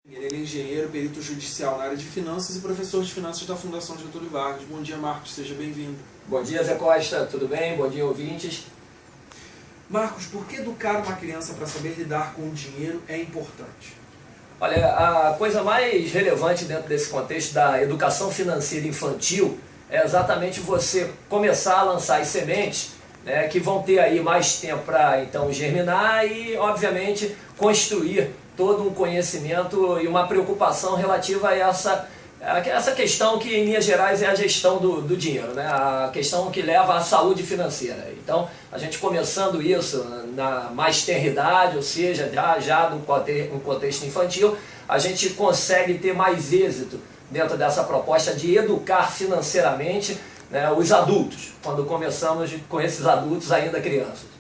Ele é engenheiro, perito judicial na área de finanças e professor de finanças da Fundação Getúlio Vargas. Bom dia, Marcos, seja bem-vindo. Bom dia, Zé Costa, tudo bem? Bom dia, ouvintes. Marcos, por que educar uma criança para saber lidar com o dinheiro é importante? Olha, a coisa mais relevante dentro desse contexto da educação financeira infantil é exatamente você começar a lançar as sementes, né, que vão ter aí mais tempo para então germinar e, obviamente, construir todo um conhecimento e uma preocupação relativa a essa questão que, em linhas gerais, é a gestão do dinheiro, né? A questão que leva à saúde financeira. Então, a gente começando isso na mais tenra idade, ou seja, já no contexto infantil, a gente consegue ter mais êxito dentro dessa proposta de educar financeiramente, né, os adultos, quando começamos com esses adultos ainda crianças.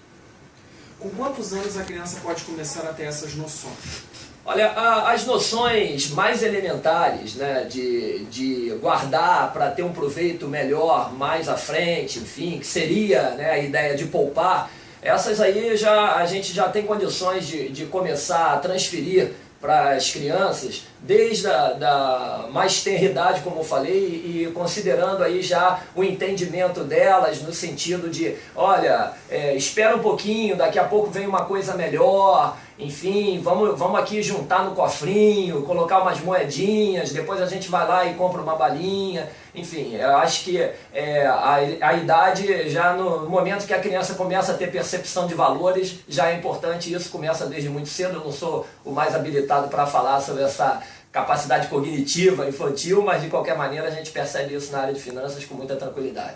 Com quantos anos a criança pode começar a ter essas noções? Olha, as noções mais elementares, né, de guardar para ter um proveito melhor mais à frente, enfim, que seria, né, a ideia de poupar, essas aí a gente já tem condições de começar a transferir para as crianças, desde a mais tenra idade, como eu falei, e considerando aí já o entendimento delas no sentido de, olha, espera um pouquinho, daqui a pouco vem uma coisa melhor, enfim, vamos aqui juntar no cofrinho, colocar umas moedinhas, depois a gente vai lá e compra uma balinha, enfim, eu acho que a idade, já no momento que a criança começa a ter percepção de valores, já é importante, isso começa desde muito cedo. Eu não sou o mais habilitado para falar sobre essa capacidade cognitiva infantil, mas de qualquer maneira a gente percebe isso na área de finanças com muita tranquilidade.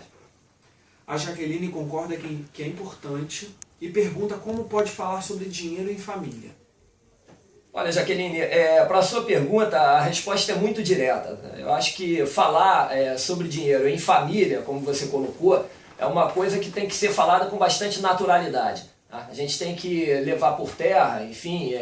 A Jaqueline concorda que é importante e pergunta como pode falar sobre dinheiro em família. Olha, Jaqueline, para a sua pergunta, a resposta é muito direta. Eu acho que falar sobre dinheiro em família, como você colocou, é uma coisa que tem que ser falada com bastante naturalidade. Tá? A gente tem que levar por terra, enfim,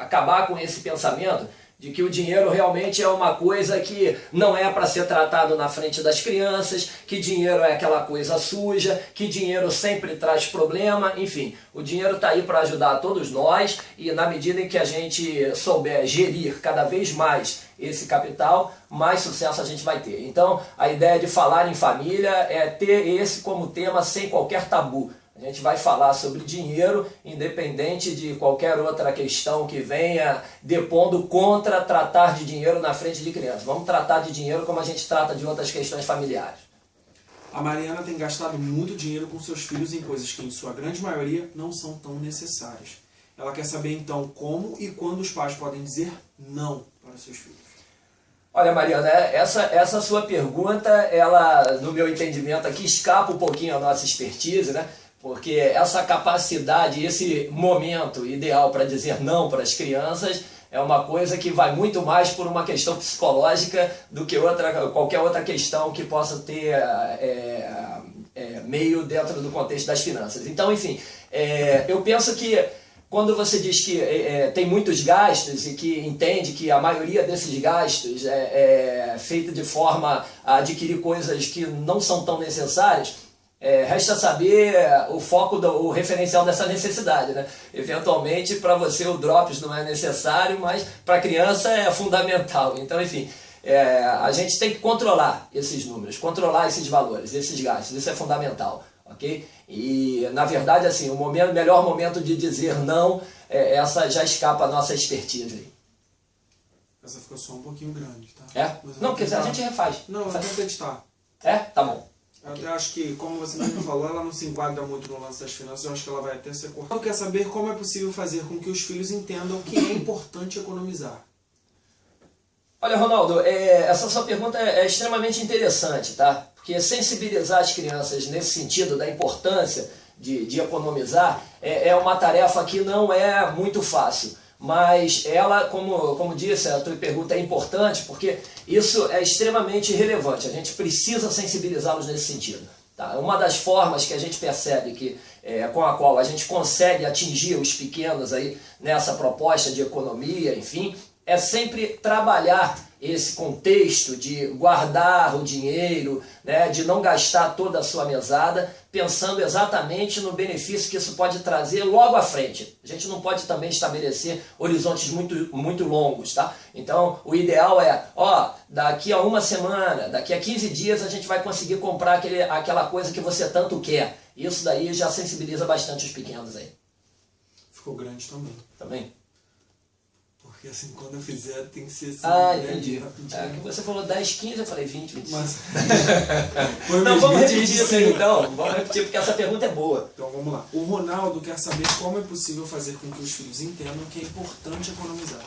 acabar com esse pensamento de que o dinheiro realmente é uma coisa que não é para ser tratado na frente das crianças, que dinheiro é aquela coisa suja, que dinheiro sempre traz problema, enfim. O dinheiro está aí para ajudar todos nós e na medida em que a gente souber gerir cada vez mais esse capital, mais sucesso a gente vai ter. Então, a ideia de falar em família é ter esse como tema sem qualquer tabu. A gente vai falar sobre dinheiro, independente de qualquer outra questão que venha depondo contra tratar de dinheiro na frente de crianças. Vamos tratar de dinheiro como a gente trata de outras questões familiares. A Mariana tem gastado muito dinheiro com seus filhos em coisas que, em sua grande maioria, não são tão necessárias. Ela quer saber, então, como e quando os pais podem dizer não para seus filhos. Olha, Mariana, essa sua pergunta, ela, no meu entendimento aqui, escapa um pouquinho à nossa expertise, né? Porque essa capacidade, esse momento ideal para dizer não para as crianças é uma coisa que vai muito mais por uma questão psicológica do que qualquer outra questão que possa ter meio dentro do contexto das finanças. Então, enfim, eu penso que quando você diz que tem muitos gastos e que entende que a maioria desses gastos é feita de forma a adquirir coisas que não são tão necessárias, resta saber o foco, o referencial dessa necessidade, né? Eventualmente, para você o drops não é necessário, mas para a criança é fundamental. Então, enfim, a gente tem que controlar esses números, controlar esses valores, esses gastos, isso é fundamental, ok? E, na verdade, assim, o melhor momento de dizer não, essa já escapa a nossa expertise. Essa ficou só um pouquinho grande, tá? Não, porque a gente refaz. Não, eu vou editar. Tá bom. Eu até acho que, como você mesmo falou, ela não se enquadra muito no lance das finanças, eu acho que ela vai até ser cortada. Eu quero saber como é possível fazer com que os filhos entendam que é importante economizar. Olha, Ronaldo, essa sua pergunta é extremamente interessante, tá? Porque sensibilizar as crianças nesse sentido da importância de economizar é uma tarefa que não é muito fácil. Mas ela, como disse, a tua pergunta é importante porque isso é extremamente relevante. A gente precisa sensibilizá-los nesse sentido. Tá? Uma das formas que a gente percebe que, com a qual a gente consegue atingir os pequenos aí nessa proposta de economia, enfim, é sempre trabalhar esse contexto de guardar o dinheiro, né, de não gastar toda a sua mesada, pensando exatamente no benefício que isso pode trazer logo à frente. A gente não pode também estabelecer horizontes muito longos, tá? Então, o ideal é, daqui a uma semana, daqui a 15 dias a gente vai conseguir comprar aquela coisa que você tanto quer. Isso daí já sensibiliza bastante os pequenos aí. Ficou grande também. Também? Porque assim, quando eu fizer, tem que ser assim. Entendi. Que você falou 10, 15, eu falei 20, 25. Mas... Não, vamos repetir isso aí então. Vamos repetir, porque essa pergunta é boa. Então vamos lá. O Ronaldo quer saber como é possível fazer com que os filhos entendam que é importante economizar.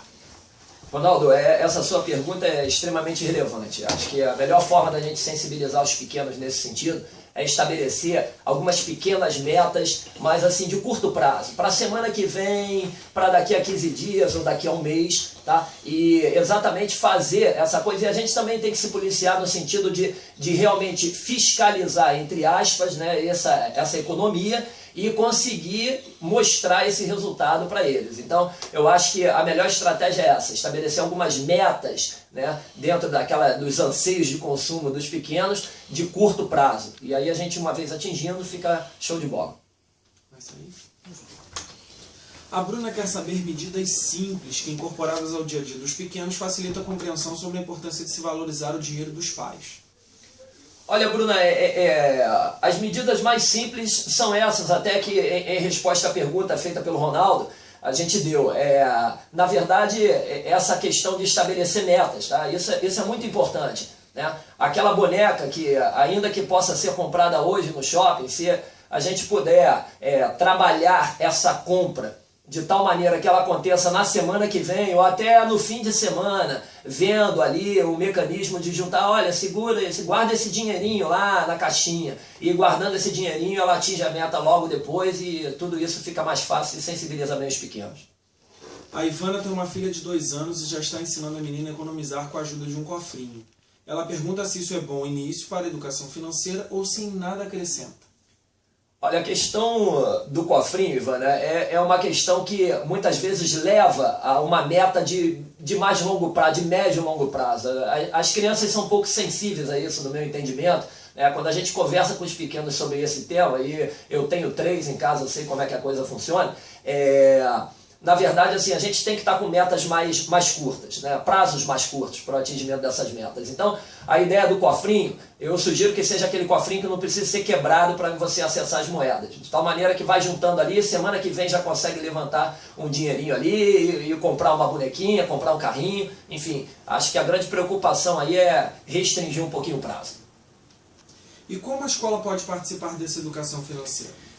Ronaldo, essa sua pergunta é extremamente relevante. Acho que a melhor forma da gente sensibilizar os pequenos nesse sentido é estabelecer algumas pequenas metas, mas assim, de curto prazo. Para a semana que vem, para daqui a 15 dias ou daqui a um mês, tá? E exatamente fazer essa coisa. E a gente também tem que se policiar no sentido de realmente fiscalizar, entre aspas, né, essa economia e conseguir mostrar esse resultado para eles. Então, eu acho que a melhor estratégia é essa, estabelecer algumas metas, né, dentro dos anseios de consumo dos pequenos de curto prazo. E aí a gente, uma vez atingindo, fica show de bola. Vai sair? A Bruna quer saber medidas simples que, incorporadas ao dia a dia dos pequenos, facilitam a compreensão sobre a importância de se valorizar o dinheiro dos pais. Olha, Bruna, as medidas mais simples são essas, até que em resposta à pergunta feita pelo Ronaldo, a gente deu. Na verdade, essa questão de estabelecer metas, tá? Isso é muito importante, né? Aquela boneca que, ainda que possa ser comprada hoje no shopping, se a gente puder trabalhar essa compra de tal maneira que ela aconteça na semana que vem ou até no fim de semana, vendo ali o mecanismo de juntar, olha, guarda esse dinheirinho lá na caixinha, e guardando esse dinheirinho ela atinge a meta logo depois e tudo isso fica mais fácil e sensibiliza bem os pequenos. A Ivana tem uma filha de 2 anos e já está ensinando a menina a economizar com a ajuda de um cofrinho. Ela pergunta se isso é bom início para a educação financeira ou se em nada acrescenta. Olha, a questão do cofrinho, Ivana, é uma questão que muitas vezes leva a uma meta de mais longo prazo, de médio e longo prazo. As crianças são um pouco sensíveis a isso, no meu entendimento. Quando a gente conversa com os pequenos sobre esse tema, e eu tenho 3 em casa, eu sei como é que a coisa funciona, na verdade, assim, a gente tem que estar com metas mais curtas, né? Prazos mais curtos para o atingimento dessas metas. Então, a ideia do cofrinho, eu sugiro que seja aquele cofrinho que não precisa ser quebrado para você acessar as moedas. De tal maneira que vai juntando ali, semana que vem já consegue levantar um dinheirinho ali e comprar uma bonequinha, comprar um carrinho. Enfim, acho que a grande preocupação aí é restringir um pouquinho o prazo. E como a escola pode participar dessa educação financeira?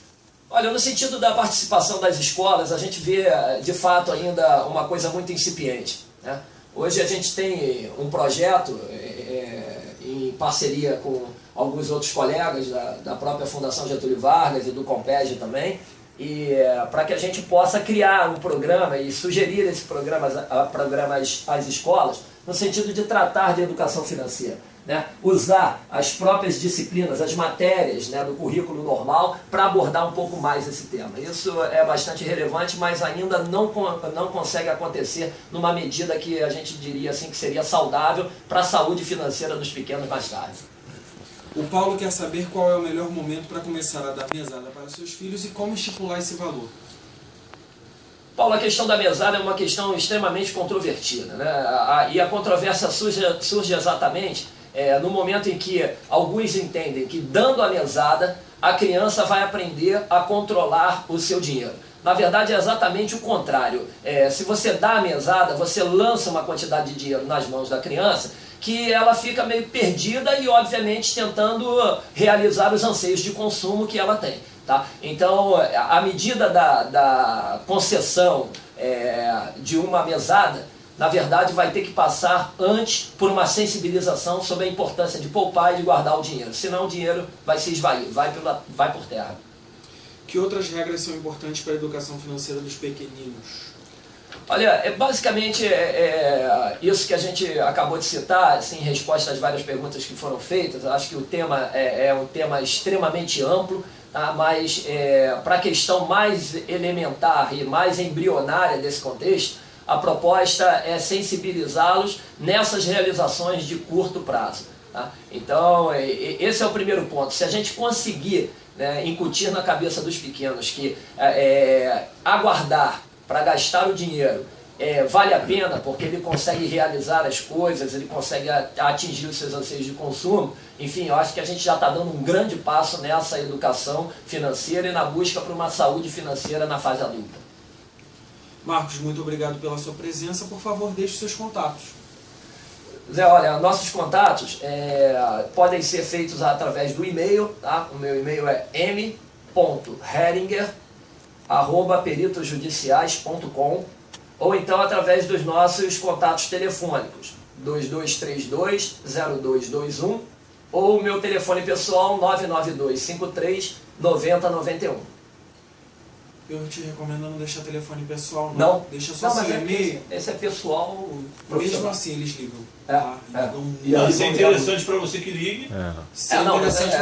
Olha, no sentido da participação das escolas, a gente vê, de fato, ainda uma coisa muito incipiente, né? Hoje a gente tem um projeto em parceria com alguns outros colegas da própria Fundação Getúlio Vargas e do Compeg também, e para que a gente possa criar um programa e sugerir esse programa às escolas, no sentido de tratar de educação financeira. Né, usar as próprias disciplinas, as matérias, né, do currículo normal para abordar um pouco mais esse tema. Isso é bastante relevante, mas ainda não consegue acontecer numa medida que a gente diria assim que seria saudável para a saúde financeira dos pequenos mais tarde. O Paulo quer saber qual é o melhor momento para começar a dar mesada para seus filhos e como estipular esse valor. Paulo, a questão da mesada é uma questão extremamente controvertida, né? E a controvérsia surge exatamente no momento em que alguns entendem que dando a mesada, a criança vai aprender a controlar o seu dinheiro. Na verdade é exatamente o contrário. Se você dá a mesada, você lança uma quantidade de dinheiro nas mãos da criança que ela fica meio perdida e obviamente tentando realizar os anseios de consumo que ela tem. Tá? Então, a medida da concessão de uma mesada, na verdade, vai ter que passar antes por uma sensibilização sobre a importância de poupar e de guardar o dinheiro. Senão o dinheiro vai se esvair, vai por terra. Que outras regras são importantes para a educação financeira dos pequeninos? Olha, basicamente isso que a gente acabou de citar, assim, em resposta às várias perguntas que foram feitas. Acho que o tema é um tema extremamente amplo, tá? Mas para a questão mais elementar e mais embrionária desse contexto, a proposta é sensibilizá-los nessas realizações de curto prazo. Tá? Então, esse é o primeiro ponto. Se a gente conseguir, né, incutir na cabeça dos pequenos que aguardar para gastar o dinheiro vale a pena, porque ele consegue realizar as coisas, ele consegue atingir os seus anseios de consumo. Enfim, eu acho que a gente já está dando um grande passo nessa educação financeira e na busca por uma saúde financeira na fase adulta. Marcos, muito obrigado pela sua presença. Por favor, deixe seus contatos. Zé, olha, nossos contatos podem ser feitos através do e-mail, tá? O meu e-mail é m.heringer@peritosjudiciais.com, ou então através dos nossos contatos telefônicos, 2232-0221, ou o meu telefone pessoal, 99253-9091. Eu te recomendo não deixar telefone pessoal, Não? não. Deixa só seu e-mail. Esse é pessoal. Mesmo assim eles ligam. Tá? Isso é interessante para você que ligue.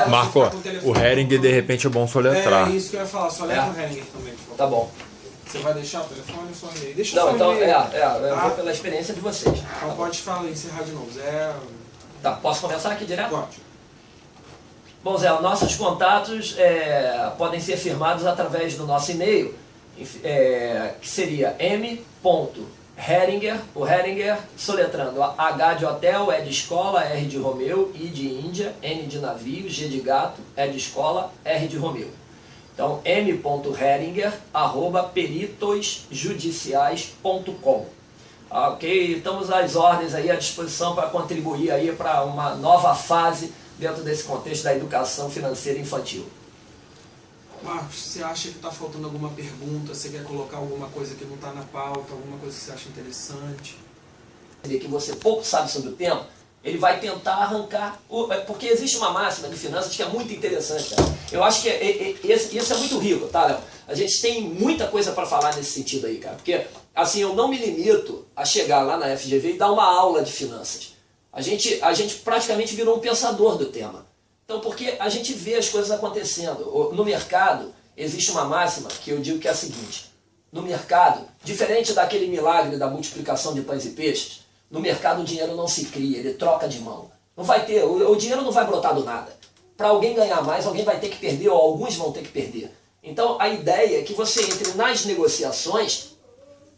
Marco, o Heringer de repente é bom soletrar. É isso que eu ia falar, só letra o Heringer também, por favor. Tá bom. Você vai deixar o telefone ou só o e-mail? Deixa Não, só o então, e-mail. eu vou pela experiência de vocês. Então pode falar, encerrar de novo. Zé. Tá, posso começar aqui direto? Pode. Bom, Zé, nossos contatos podem ser firmados através do nosso e-mail, que seria m.heringer, o Heringer soletrando H de hotel, E de escola, R de Romeu, I de Índia, N de navio, G de gato, E de escola, R de Romeu. Então, m.heringer@peritosjudiciais.com. Ok? Estamos às ordens aí, à disposição para contribuir aí para uma nova fase dentro desse contexto da educação financeira infantil. Marcos, você acha que está faltando alguma pergunta? Você quer colocar alguma coisa que não está na pauta? Alguma coisa que você acha interessante? Que você pouco sabe sobre o tema, ele vai tentar arrancar... Porque existe uma máxima de finanças que é muito interessante. Cara. Eu acho que isso é muito rico, tá, Léo? A gente tem muita coisa para falar nesse sentido aí, cara. Porque, assim, eu não me limito a chegar lá na FGV e dar uma aula de finanças. A gente praticamente virou um pensador do tema. Então, porque a gente vê as coisas acontecendo. No mercado, existe uma máxima que eu digo que é a seguinte. No mercado, diferente daquele milagre da multiplicação de pães e peixes, no mercado o dinheiro não se cria, ele troca de mão. Não vai ter, o dinheiro não vai brotar do nada. Para alguém ganhar mais, alguém vai ter que perder, ou alguns vão ter que perder. Então, a ideia é que você entre nas negociações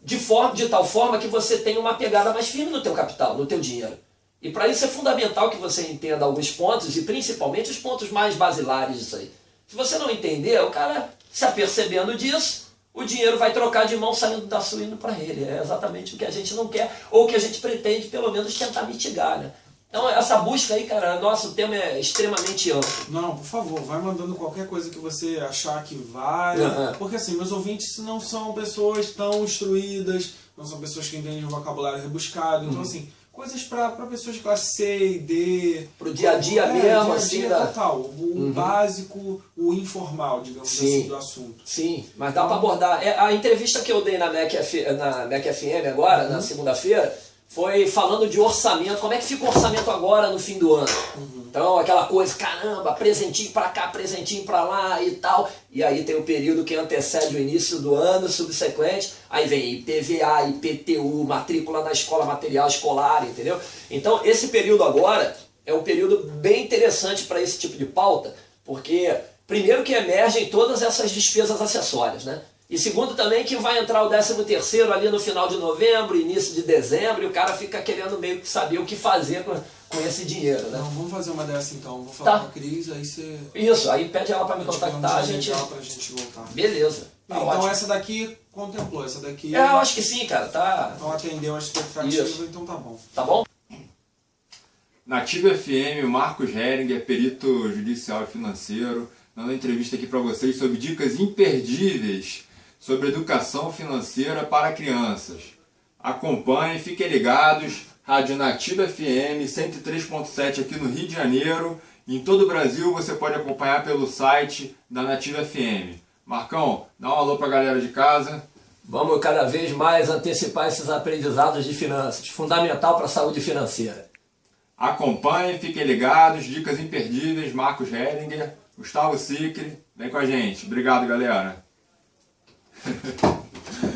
de tal forma que você tenha uma pegada mais firme no teu capital, no teu dinheiro. E para isso é fundamental que você entenda alguns pontos, e principalmente os pontos mais basilares disso aí. Se você não entender, o cara, se apercebendo disso, o dinheiro vai trocar de mão saindo da sua indo para ele. É exatamente o que a gente não quer, ou o que a gente pretende, pelo menos, tentar mitigar, né? Então, essa busca aí, cara, nosso tema é extremamente amplo. Não, por favor, vai mandando qualquer coisa que você achar que vale. Porque, assim, meus ouvintes não são pessoas tão instruídas, não são pessoas que entendem o vocabulário rebuscado. Então, assim, coisas para pessoas de classe C e D. Pro dia a dia mesmo, dia -a assim. Total. O básico, o informal, digamos assim, do assunto. Sim, mas dá para abordar. A entrevista que eu dei na MEC FM agora, na segunda-feira, foi falando de orçamento, como é que fica o orçamento agora no fim do ano. Então, aquela coisa, caramba, presentinho para cá, presentinho para lá e tal. E aí tem o período que antecede o início do ano subsequente. Aí vem IPVA, IPTU, matrícula na escola, material escolar, entendeu? Então, esse período agora é um período bem interessante para esse tipo de pauta, porque, primeiro, que emergem todas essas despesas acessórias, né? E segundo também que vai entrar o 13º ali no final de novembro, início de dezembro, e o cara fica querendo meio que saber o que fazer com esse dinheiro, né? Não, vamos fazer uma dessa então. Vou falar com a Cris, aí você... Isso, aí pede ela para me contactar, a gente... legal pra gente voltar. Beleza. Tá então ótimo. essa daqui contemplou, essa daqui... Eu acho que sim, cara, tá... Então atendeu a expectativa, Isso. então tá bom. Tá bom? Nativa FM, o Marcos Heringer, perito judicial e financeiro, dando entrevista aqui para vocês sobre dicas imperdíveis sobre educação financeira para crianças. Acompanhem, fiquem ligados, Rádio Nativa FM 103.7 aqui no Rio de Janeiro. Em todo o Brasil você pode acompanhar pelo site da Nativa FM. Marcão, dá um alô para a galera de casa. Vamos cada vez mais antecipar esses aprendizados de finanças, fundamental para a saúde financeira. Acompanhem, fiquem ligados, dicas imperdíveis, Marcos Heringer, Gustavo Sicri, vem com a gente. Obrigado, galera.